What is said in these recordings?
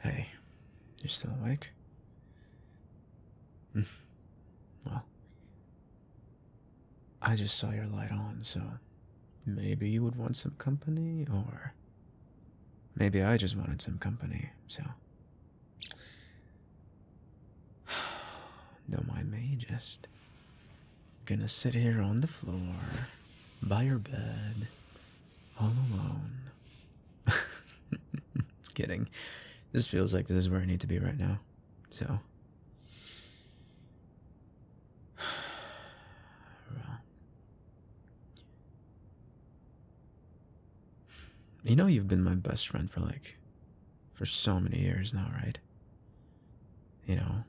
Hey, you're still awake? Well, I just saw your light on, so maybe you would want some company, or maybe I just wanted some company, so. Don't mind me, just gonna sit here on the floor, by your bed, all alone. Just kidding. This feels like this is where I need to be right now, so. Well, you know you've been my best friend for so many years now, right? You know,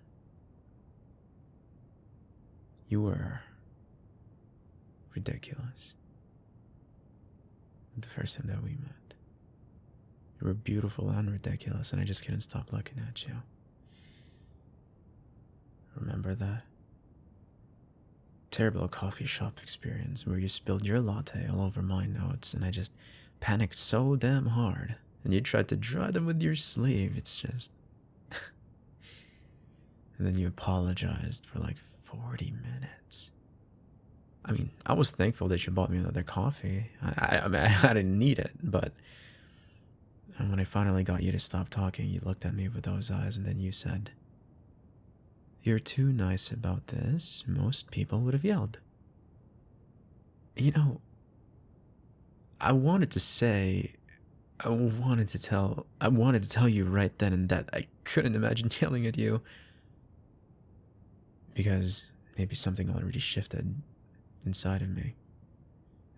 you were ridiculous the first time that we met. You were beautiful and ridiculous, and I just couldn't stop looking at you. Remember that terrible coffee shop experience where you spilled your latte all over my notes, and I just panicked so damn hard, and you tried to dry them with your sleeve? It's just. And then you apologized for like 40 minutes. I mean, I was thankful that you bought me another coffee. I mean, I didn't need it, but. And when I finally got you to stop talking, you looked at me with those eyes, and then you said, "You're too nice about this. Most people would have yelled." You know, I wanted to say, I wanted to tell you right then and that I couldn't imagine yelling at you. Because maybe something already shifted inside of me.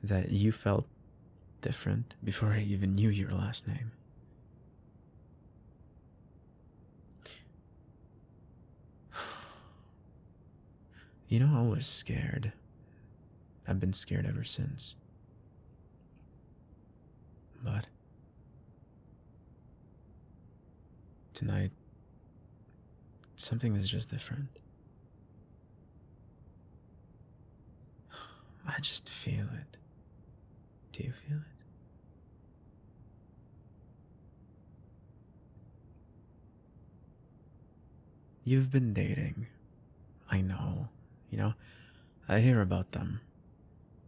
That you felt different before I even knew your last name. You know, I was scared. I've been scared ever since. But tonight, something is just different. I just feel it. Do you feel it? You've been dating. I know. You know, I hear about them.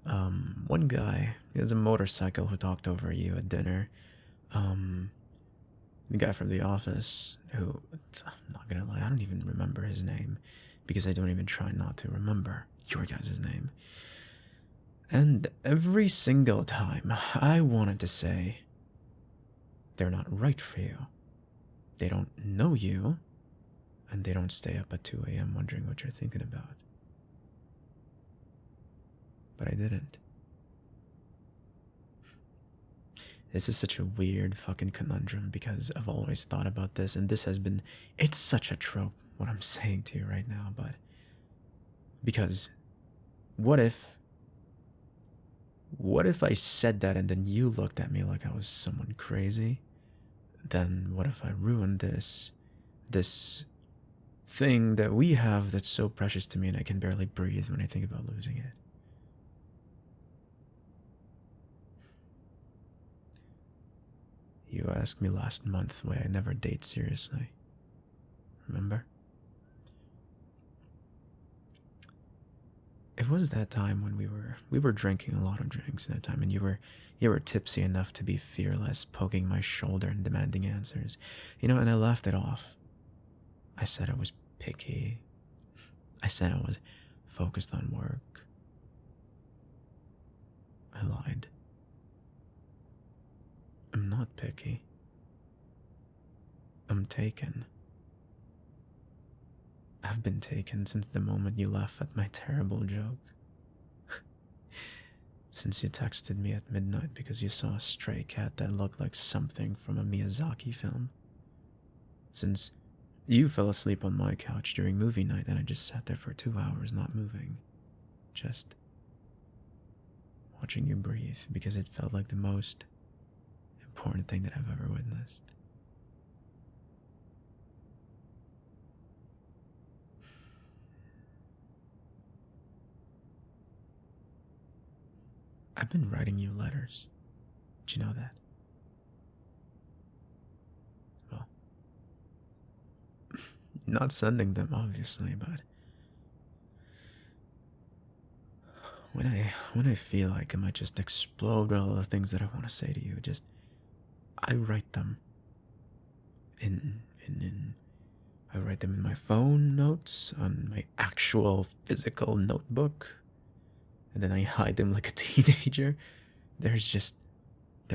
One guy, he has a motorcycle who talked over you at dinner. Um, the guy from the office who, I'm not gonna lie, I don't even remember his name because I don't even try not to remember your guys' name. And every single time I wanted to say, they're not right for you. They don't know you, and they don't stay up at 2 a.m. wondering what you're thinking about. But I didn't. This is such a weird fucking conundrum because I've always thought about this, and this has been. It's such a trope, what I'm saying to you right now, but. Because. What if. What if I said that and then you looked at me like I was someone crazy? Then what if I ruined this. This thing that we have that's so precious to me and I can barely breathe when I think about losing it? You asked me last month why I never date seriously. Remember? It was that time when we were drinking a lot of drinks that time, and you were tipsy enough to be fearless, poking my shoulder and demanding answers. You know, and I laughed it off. I said I was picky. I said I was focused on work. I lied. I'm not picky. I'm taken. I've been taken since the moment you laughed at my terrible joke. Since you texted me at midnight because you saw a stray cat that looked like something from a Miyazaki film. Since you fell asleep on my couch during movie night and I just sat there for 2 hours not moving. Just watching you breathe because it felt like the most important thing that I've ever witnessed. I've been writing you letters. Did you know that? Well, Not sending them, obviously, but when I feel like I might just explode with all the things that I want to say to you, just I write them in I write them in my phone notes on my actual physical notebook, and then I hide them like a teenager. There's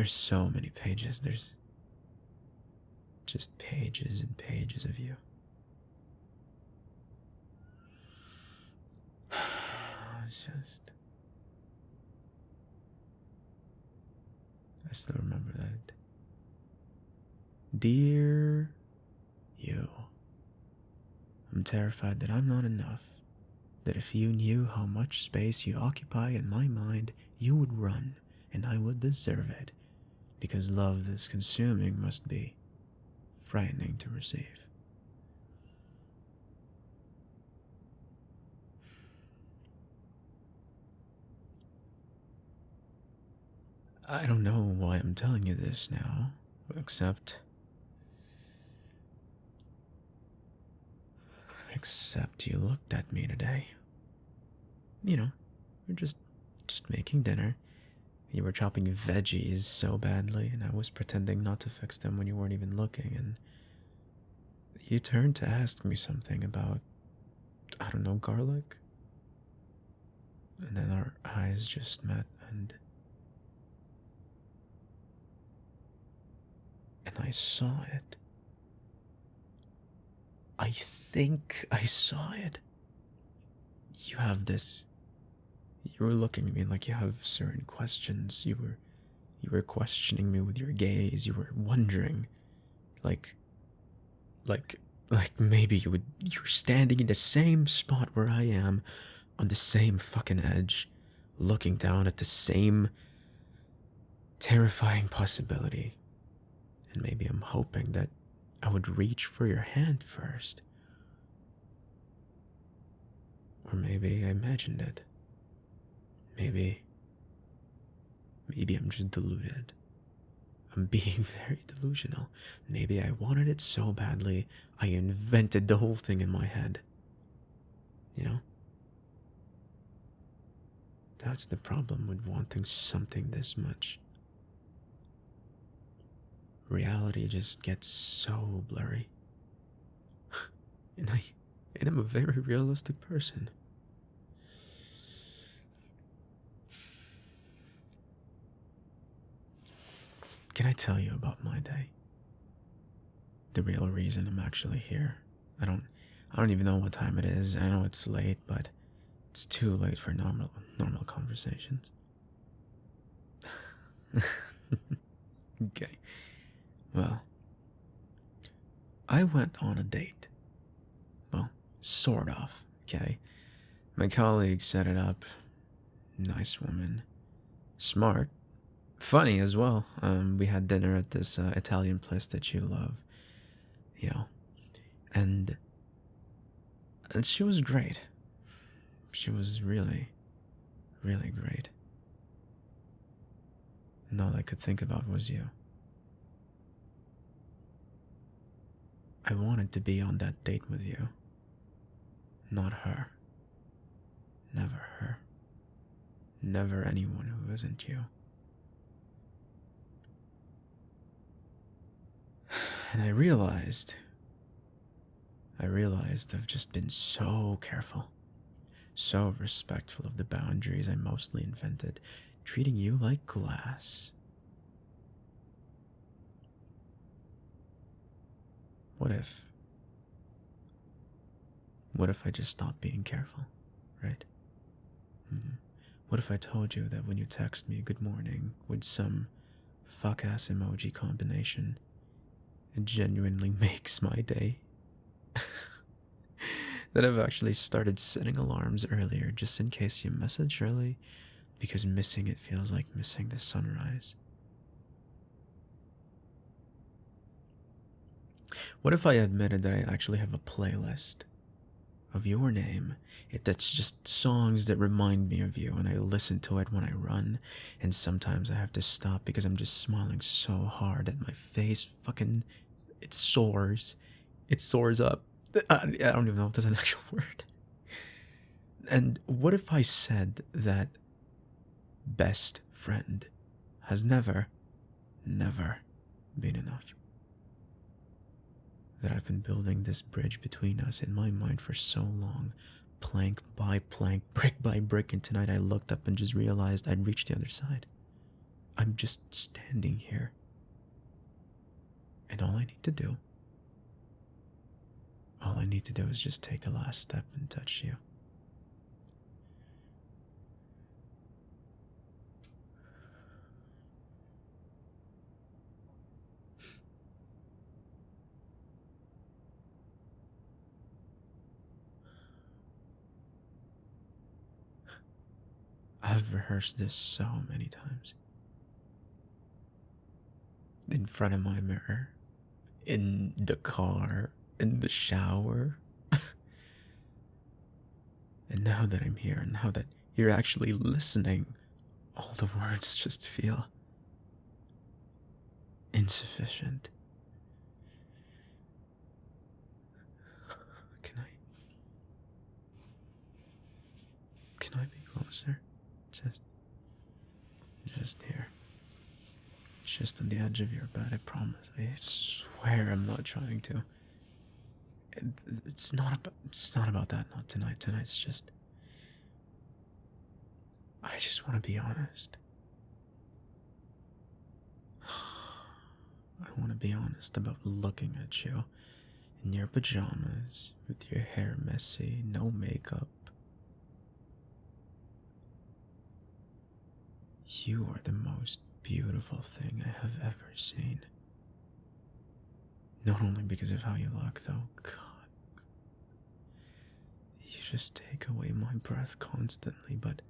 so many pages. There's just pages and pages of you. It's just I still remember that. Dear you, I'm terrified that I'm not enough. That if you knew how much space you occupy in my mind, you would run, and I would deserve it, because love this consuming must be frightening to receive. I don't know why I'm telling you this now, except you looked at me today. You know, you're just making dinner. You were chopping veggies so badly, and I was pretending not to fix them when you weren't even looking, and you turned to ask me something about, I don't know, garlic? And then our eyes just met, and I saw it. I think I saw it. You have this. You were looking at me like you have certain questions. You were questioning me with your gaze. You were wondering, like, like, like maybe you're standing in the same spot where I am, on the same fucking edge, looking down at the same terrifying possibility. And maybe I'm hoping that I would reach for your hand first. Or maybe I imagined it. Maybe I'm just deluded. I'm being very delusional. Maybe I wanted it so badly, I invented the whole thing in my head. You know? That's the problem with wanting something this much. Reality just gets so blurry. and I'm a very realistic person. Can I tell you about my day? The real reason I'm actually here. I don't even know what time it is. I know it's late, but it's too late for normal conversations. Okay. Well, I went on a date. Well, sort of, okay? My colleague set it up. Nice woman. Smart. Funny as well. We had dinner at this Italian place that you love, you know, and she was great. She was really, really great. And all I could think about was you. I wanted to be on that date with you, not her. Never her. Never anyone who isn't you. And I realized I've just been so careful, so respectful of the boundaries I mostly invented, treating you like glass. What if I just stopped being careful, right? What if I told you that when you text me good morning with some fuck ass emoji combination, it genuinely makes my day? That I've actually started setting alarms earlier just in case you message early, because missing it feels like missing the sunrise. What if I admitted that I actually have a playlist of your name? That's just songs that remind me of you, and I listen to it when I run, and sometimes I have to stop because I'm just smiling so hard that my face fucking, it soars. It soars up. I don't even know if that's an actual word. And what if I said that best friend has never, never been enough? That I've been building this bridge between us in my mind for so long, plank by plank, brick by brick, and tonight I looked up and just realized I'd reached the other side. I'm just standing here. And all I need to do is just take the last step and touch you. I've rehearsed this so many times. In front of my mirror, in the car, in the shower. And now that I'm here, now that you're actually listening, all the words just feel insufficient. Can I be closer? Just here. Just on the edge of your bed, I promise. I swear I'm not trying to. It's not about that, not tonight. Tonight's just, I just want to be honest. I want to be honest about looking at you in your pajamas with your hair messy, no makeup. You are the most beautiful thing I have ever seen. Not only because of how you look, though. God. You just take away my breath constantly, but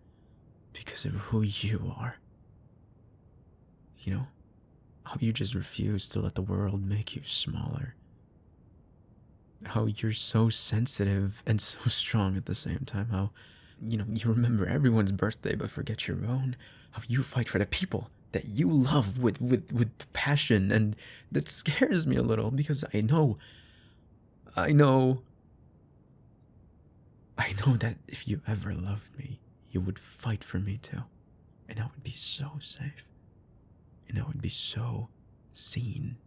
because of who you are. You know? How you just refuse to let the world make you smaller. How you're so sensitive and so strong at the same time. How, you remember everyone's birthday but forget your own. How you fight for the people that you love with passion, and that scares me a little because I know that if you ever loved me, you would fight for me too. And I would be so safe. And I would be so seen.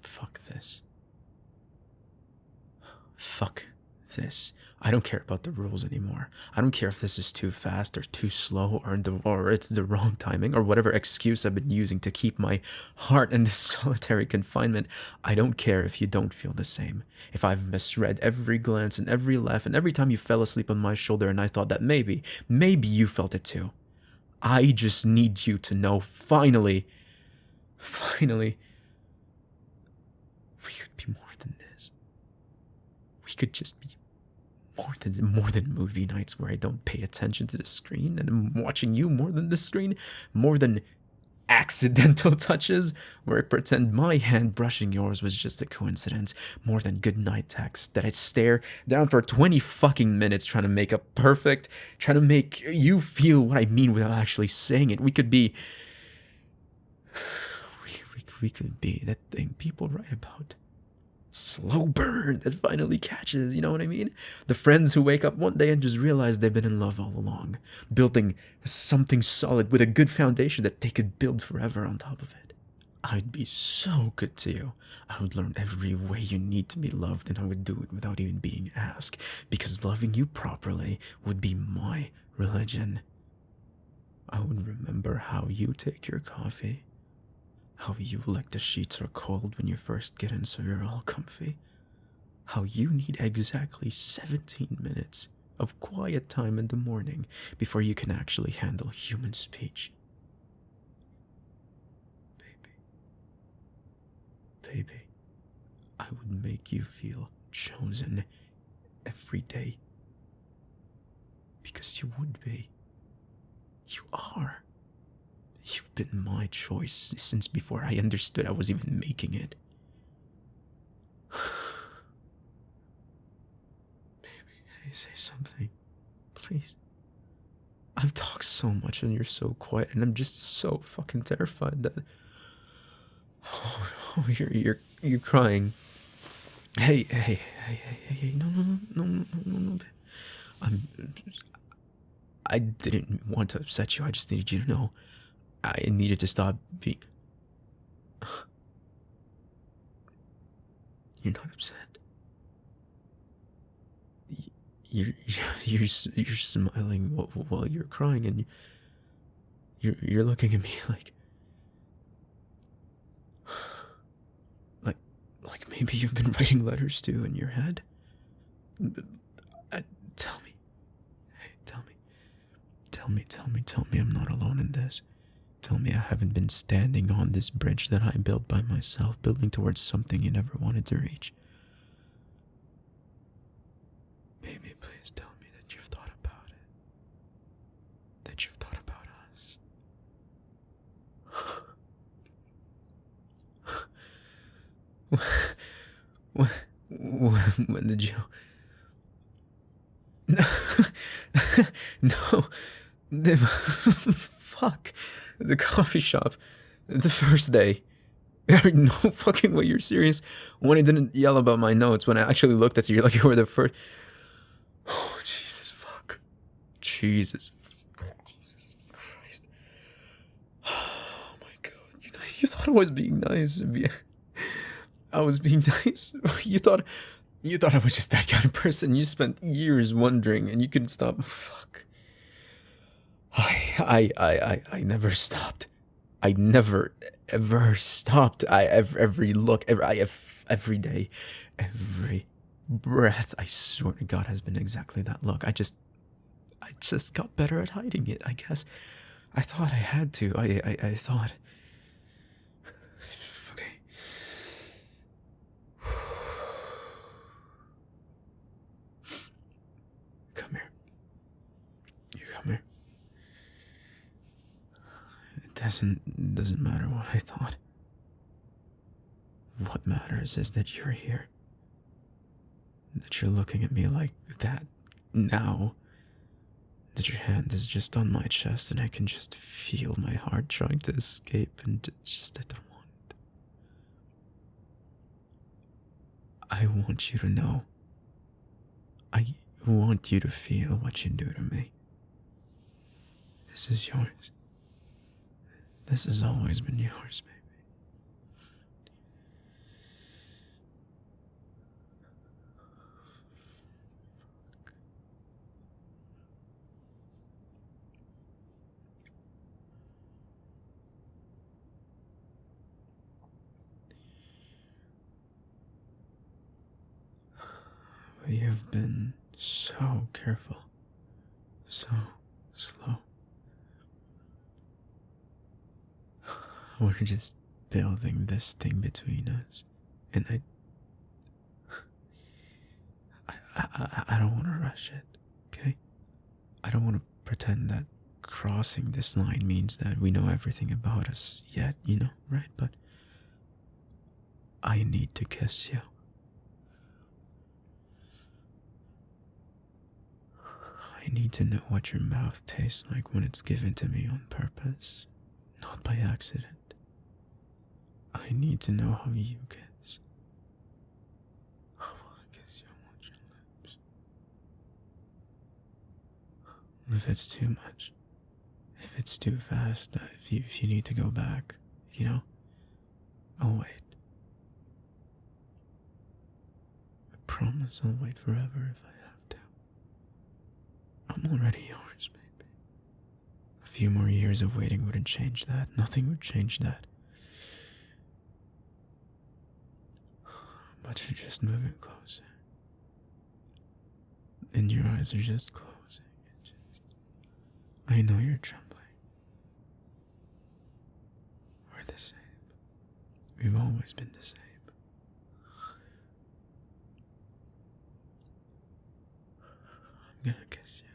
Fuck this. Fuck this. I don't care about the rules anymore. I don't care if this is too fast or too slow or it's the wrong timing or whatever excuse I've been using to keep my heart in this solitary confinement. I don't care if you don't feel the same. If I've misread every glance and every laugh and every time you fell asleep on my shoulder and I thought that maybe you felt it too. I just need you to know finally, we could be more than this. We could just be more than movie nights where I don't pay attention to the screen and I'm watching you more than the screen, more than accidental touches where I pretend my hand brushing yours was just a coincidence, more than goodnight texts that I stare down for 20 fucking minutes trying to make up perfect, trying to make you feel what I mean without actually saying it. We could be that thing people write about. Slow burn that finally catches, you know what I mean? The friends who wake up one day and just realize they've been in love all along, building something solid with a good foundation that they could build forever on top of it. I'd be so good to you. I would learn every way you need to be loved, and I would do it without even being asked, because loving you properly would be my religion. I would remember how you take your coffee, how you like the sheets are cold when you first get in so you're all comfy. How you need exactly 17 minutes of quiet time in the morning before you can actually handle human speech. Baby, I would make you feel chosen every day. Because you would be. You are. You've been my choice since before I understood I was even making it. Baby, hey, say something. Please. I've talked so much and you're so quiet, and I'm just so fucking terrified that. Oh, you're crying. Hey, no. I'm. I didn't want to upset you. I just needed you to know. I needed to stop being. You're not upset. You're you're smiling while you're crying, and you're looking at me like like maybe you've been writing letters too in your head. Tell me, hey, tell me I'm not alone in this. Tell me I haven't been standing on this bridge that I built by myself, building towards something you never wanted to reach. Baby, please tell me that you've thought about it. That you've thought about us. When did you... No. Fuck. The coffee shop. The first day. No fucking way, you're serious. When I didn't yell about my notes, when I actually looked at you like you were the first... Oh, Jesus, fuck. Jesus Christ. Oh my God. You thought I was being nice. I was being nice. You thought I was just that kind of person. You spent years wondering, and you couldn't stop. Fuck. I never stopped. I never ever stopped. Every look, every day, every breath. I swear to God, has been exactly that look. I just got better at hiding it. I guess. I thought I had to. I thought. Okay. Come here. You come here. It doesn't matter what I thought. What matters is that you're here. That you're looking at me like that now. That your hand is just on my chest and I can just feel my heart trying to escape, and just I don't want. I want you to know. I want you to feel what you do to me. This is yours. This has always been yours, baby. We have been so careful, so slow. We're just building this thing between us, and I don't want to rush it, okay? I don't want to pretend that crossing this line means that we know everything about us yet, right? But I need to kiss you. I need to know what your mouth tastes like when it's given to me on purpose, not by accident. I need to know how you kiss. I want to kiss you on your lips. If it's too much, if it's too fast, if you need to go back, I'll wait. I promise I'll wait forever if I have to. I'm already yours, baby. A few more years of waiting wouldn't change that. Nothing would change that. But you're just moving closer. And your eyes are just closing. I know you're trembling. We're the same. We've always been the same. I'm gonna kiss you.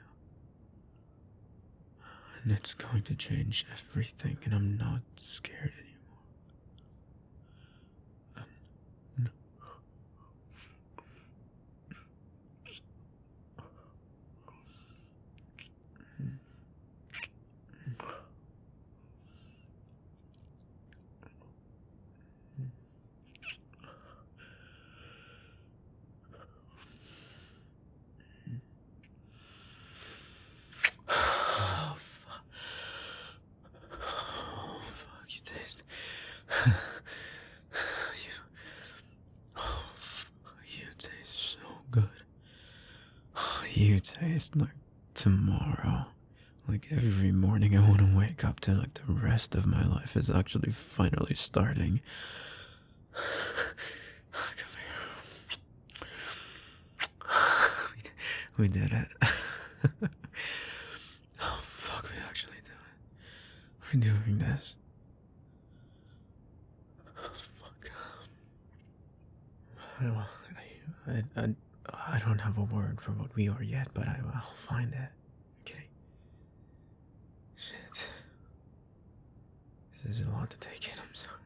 And it's going to change everything, and I'm not scared anymore. face like tomorrow. Like every morning I want to wake up to like the rest of my life is actually finally starting. Come here. We did it. Oh fuck, we actually do it. We're doing this. Oh fuck. I don't have a word for what we are yet, but I'll find it. Okay. Shit. This is a lot to take in. I'm sorry.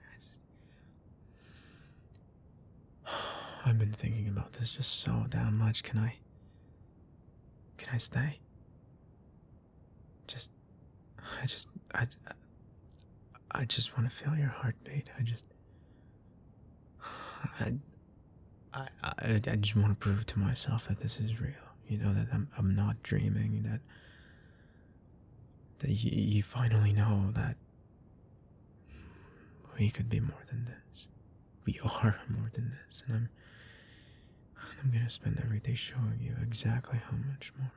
I've been thinking about this just so damn much. Can I stay? Just, I just, I just want to feel your heartbeat. I just want to prove to myself that this is real. You know, that I'm not dreaming. That you finally know that we could be more than this. We are more than this, and I'm gonna spend every day showing you exactly how much more.